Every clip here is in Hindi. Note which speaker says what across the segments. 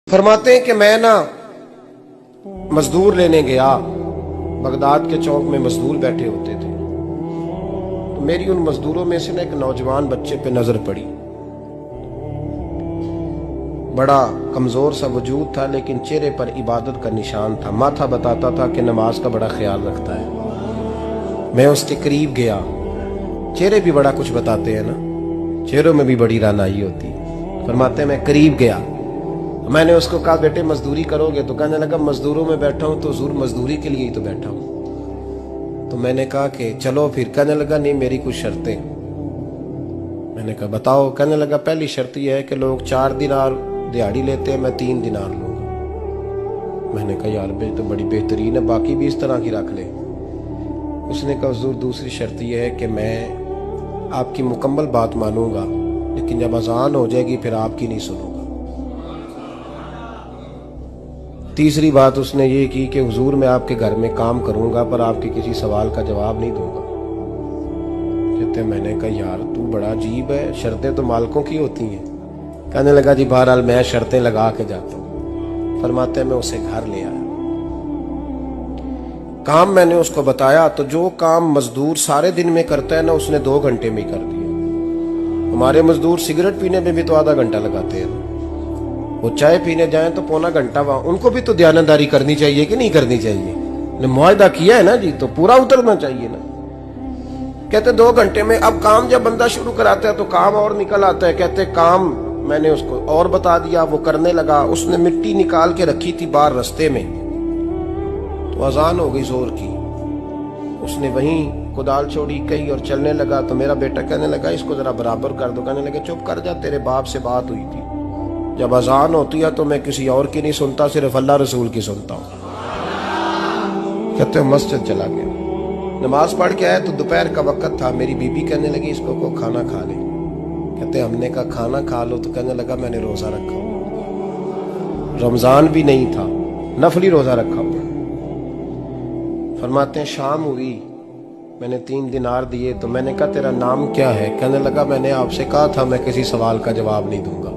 Speaker 1: फरमाते हैं कि मैं ना मजदूर लेने गया, बगदाद के चौक में मजदूर बैठे होते थे। तो मेरी उन मजदूरों में से ना एक नौजवान बच्चे पे नजर पड़ी। बड़ा कमजोर सा वजूद था, लेकिन चेहरे पर इबादत का निशान था। माथा बताता था कि नमाज का बड़ा ख्याल रखता है। मैं उसके करीब गया। चेहरे भी बड़ा कुछ बताते हैं ना, चेहरों में भी बड़ी रानाई होती है। फरमाते हैं मैं करीब गया, मैंने उसको कहा बेटे मजदूरी करोगे? तो कहने लगा मजदूरों में बैठा हूं तो जरूर मजदूरी के लिए ही तो बैठा हूं। तो मैंने कहा कि चलो फिर। कहने लगा नहीं, मेरी कुछ शर्तें। मैंने कहा बताओ? कहने लगा पहली शर्त यह है कि लोग 4 दिनार दिहाड़ी लेते हैं, मैं 3 दिनार लूंगा। मैंने कहा यार बे तो बड़ी बेहतरीन है, बाकी भी इस तरह की रख ले। उसने कहा हुजूर दूसरी शर्त यह है कि मैं आपकी मुकम्मल बात मानूंगा, लेकिन जब अजान हो जाएगी फिर आपकी नहीं सुनूंगा। तीसरी बात उसने ये की कि हुजूर मैं आपके घर में काम करूंगा पर आपके किसी सवाल का जवाब नहीं दूंगा। कहते मैंने कहा यार तू बड़ा अजीब है, शर्तें तो मालिकों की होती हैं। कहने लगा जी बहरहाल मैं शर्तें लगा के जाता हूं। फरमाते मैं उसे घर ले आया, काम मैंने उसको बताया। तो जो काम मजदूर सारे दिन में करता है ना, उसने 2 घंटे में ही कर दिया। हमारे मजदूर सिगरेट पीने में भी तो आधा घंटा लगाते हैं, वो चाय पीने जाएं तो पौना घंटा। वहां उनको भी तो दयानतदारी करनी चाहिए कि नहीं करनी चाहिए? ने मुआहदा किया है ना जी, तो पूरा उतरना चाहिए ना। कहते 2 घंटे में। अब काम जब बंदा शुरू कराता है तो काम और निकल आता है। कहते काम मैंने उसको और बता दिया, वो करने लगा। उसने मिट्टी निकाल के रखी थी बाहर रास्ते में, तो अजान हो गई जोर की। उसने वहीं कुदाल छोड़ी कही और चलने लगा। तो मेरा बेटा कहने लगा इसको जरा बराबर कर दो। कहने लगे चुप कर जा, तेरे बाप से बात हुई थी। जब अजान होती है तो मैं किसी और की नहीं सुनता, सिर्फ अल्लाह रसूल की सुनता हूँ। कहते मस्जिद चला गया, नमाज पढ़ के आया तो दोपहर का वक्त था। मेरी बीबी कहने लगी इसको को खाना खा ले। कहते हमने कहा खाना खा लो। तो कहने लगा मैंने रोजा रखा हुआ, रमजान भी नहीं था, नफली रोजा रखा हुआ। फरमाते हैं शाम हुई, मैंने 3 दिनार दिए। तो मैंने कहा तेरा नाम क्या है? कहने लगा मैंने आपसे कहा था मैं किसी सवाल का जवाब नहीं दूंगा।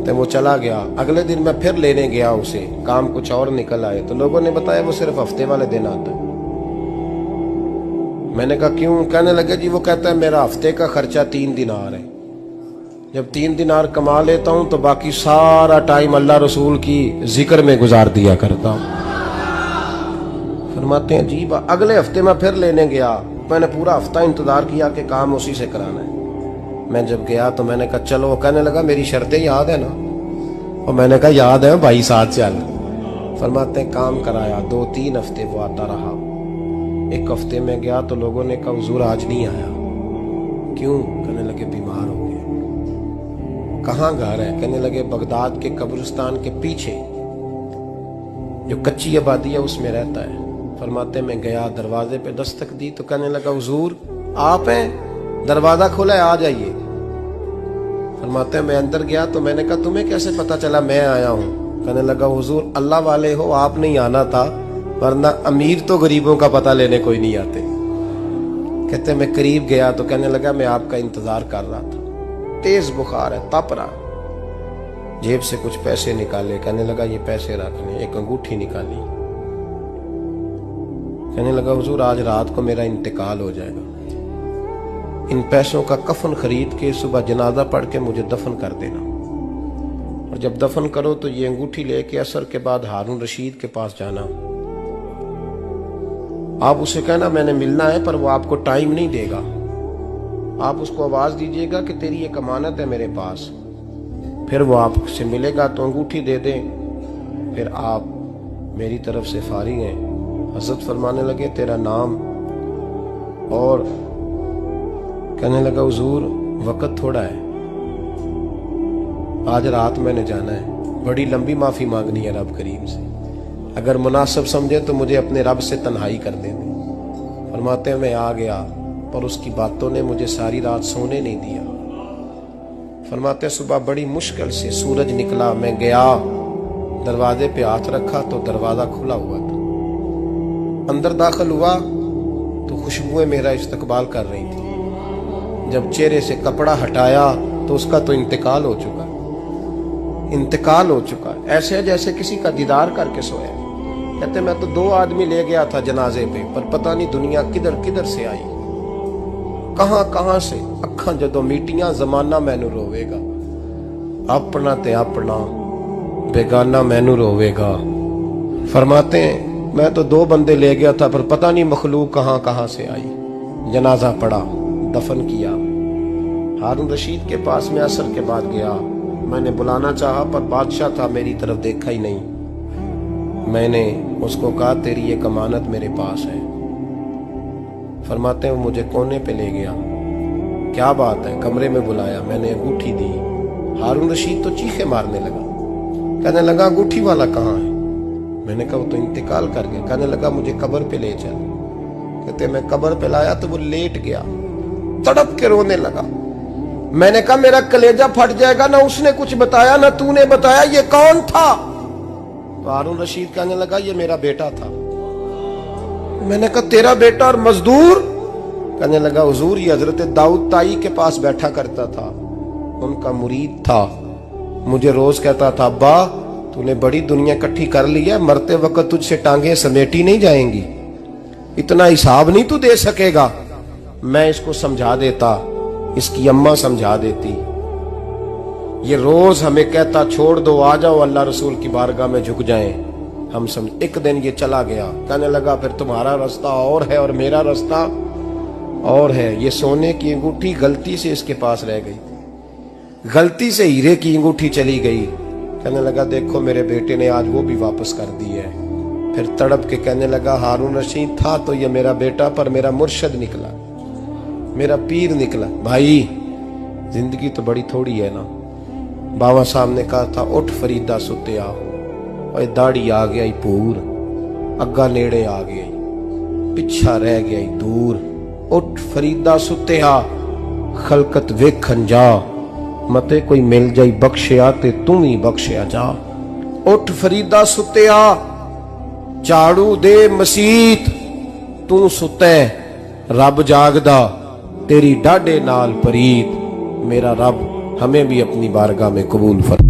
Speaker 1: तो वो चला गया। अगले दिन मैं फिर लेने गया उसे, काम कुछ और निकल आए। तो लोगों ने बताया वो सिर्फ हफ्ते वाले दिन आता है। मैंने कहा क्यों? कहने लगे जी वो कहता है मेरा हफ्ते का खर्चा 3 दिनार है। जब 3 दिनार कमा लेता हूं तो बाकी सारा टाइम अल्लाह रसूल की जिक्र में गुजार दिया करता हूं। फरमाते हैं जी अगले हफ्ते मैं फिर लेने गया। मैंने पूरा हफ्ता इंतजार किया कि काम उसी से कराना है। मैं जब गया तो मैंने कहा चलो। कहने लगा मेरी शर्तें याद है ना? और मैंने कहा याद है भाई, साथ चल। फरमाते हैं काम कराया। 2-3 हफ्ते वो आता रहा। एक हफ्ते में गया तो लोगों ने कहा हुजूर आज नहीं आया। क्यों? कहने लगे बीमार हो गए। कहाँ घर है? कहने लगे बगदाद के कब्रिस्तान के पीछे जो कच्ची आबादी है उसमें रहता है। फरमाते मैं गया, दरवाजे पे दस्तक दी तो कहने लगा हुजूर आप हैं? दरवाजा खोला है, आ जाइए। फरमाते हैं मैं अंदर गया तो मैंने कहा तुम्हें कैसे पता चला मैं आया हूं? कहने लगा हुजूर अल्लाह वाले हो, आप नहीं आना था, वरना अमीर तो गरीबों का पता लेने कोई नहीं आते। कहते मैं करीब गया तो कहने लगा मैं आपका इंतजार कर रहा था, तेज बुखार है, तप रहा। जेब से कुछ पैसे निकाले। कहने लगा ये पैसे रखने। एक अंगूठी निकाली। कहने लगा हुजूर आज रात को मेरा इंतकाल हो जाएगा, इन पैसों का कफन खरीद के सुबह जनाजा पढ़ के मुझे दफन कर देना, और जब दफन करो तो ये अंगूठी लेके असर के बाद हारून रशीद के पास जाना। आप उसे कहना मैंने मिलना है, पर वो आपको टाइम नहीं देगा। आप उसको आवाज दीजिएगा कि तेरी एक अमानत है मेरे पास। फिर वो आपसे मिलेगा तो अंगूठी दे दे, फिर आप मेरी तरफ से फारिग हैं। हजरत फरमाने लगे तेरा नाम? और कहने लगा हुजूर वक्त थोड़ा है, आज रात मैंने जाना है, बड़ी लंबी माफी मांगनी है रब करीम से। अगर मुनासिब समझे तो मुझे अपने रब से तन्हाई कर देने। फरमाते हैं मैं आ गया, पर उसकी बातों ने मुझे सारी रात सोने नहीं दिया। फरमाते हैं सुबह बड़ी मुश्किल से सूरज निकला। मैं गया, दरवाजे पे हाथ रखा तो दरवाजा खुला हुआ था। अंदर दाखिल हुआ तो खुशबुएं मेरा इस्तकबाल कर रही थी। जब चेहरे से कपड़ा हटाया तो उसका तो इंतकाल हो चुका। इंतकाल हो चुका है, ऐसे है जैसे किसी का दीदार करके सोया। कहते मैं तो 2 आदमी ले गया था जनाजे पे, पर पता नहीं दुनिया किधर किधर से आई, कहां कहां से। अखां जदों मीटियां जमाना मैनू रोवेगा, अपना ते अपना बेगाना मैनू रोवेगा। फरमाते हैं मैं तो 2 बंदे ले गया था, पर पता नहीं मखलूक कहां कहां से आई। जनाजा पड़ा, दफन किया। हारून रशीद के पास में असर के बाद गया, मैंने बुलाना चाहा पर बादशाह था, मेरी तरफ देखा ही नहीं। मैंने उसको कहा तेरी ये अमानत मेरे पास है। फरमाते हैं वो मुझे कोने पे ले गया, क्या बात है, कमरे में बुलाया, मैंने अंगूठी दी। हारून रशीद तो चीखे मारने लगा, कहने लगा अंगूठी वाला कहाँ है? मैंने कहा वो तो इंतकाल कर गया। कहने लगा मुझे कब्र पे ले चल। कहते मैं कब्र पे लाया तो वो लेट गया, तड़प के रोने लगा। मैंने कहा मेरा कलेजा फट जाएगा, ना उसने कुछ बताया ना तूने बताया, ये कौन था? तो हारून रशीद कहने लगा ये मेरा बेटा था। मैंने कहा तेरा बेटा और मजदूर? कहने लगा हुजूर ये हजरत दाऊद ताई के पास बैठा करता था, उनका मुरीद था, मुझे रोज कहता था अब्बा तूने बड़ी दुनिया इकट्ठी कर ली है, मरते वक्त तुझसे टांगे समेटी नहीं जाएंगी, इतना हिसाब नहीं तू दे सकेगा। मैं इसको समझा देता, इसकी अम्मा समझा देती। ये रोज हमें कहता छोड़ दो, आ जाओ अल्लाह रसूल की बारगाह में झुक जाएं। हम समझ। एक दिन ये चला गया, कहने लगा फिर तुम्हारा रास्ता और है और मेरा रास्ता और है। ये सोने की अंगूठी गलती से इसके पास रह गई, गलती से हीरे की अंगूठी चली गई। कहने लगा देखो मेरे बेटे ने आज वो भी वापस कर दी है। फिर तड़प के कहने लगा हारून रशीद था तो ये मेरा बेटा, पर मेरा मुर्शद निकला, मेरा पीर निकला। भाई जिंदगी तो बड़ी थोड़ी है ना। बाबा साहब ने कहा था उठ फरीदा सुत्या, और दाढ़ी आ गया पूर, अग्गा नेड़े आ गया, पिछा रह गया दूर। उठ फरीदा सुत्या, खलकत वेखन जा, मते कोई मिल जाई बख्शिया ते तू ही बख्शिया जा। उठ फरीदा सुत्या, झाड़ू दे मसीत, तू सुते रब जागदा, तेरी डाडे नाल परीत। मेरा रब हमें भी अपनी बारगाह में कबूल फरमा।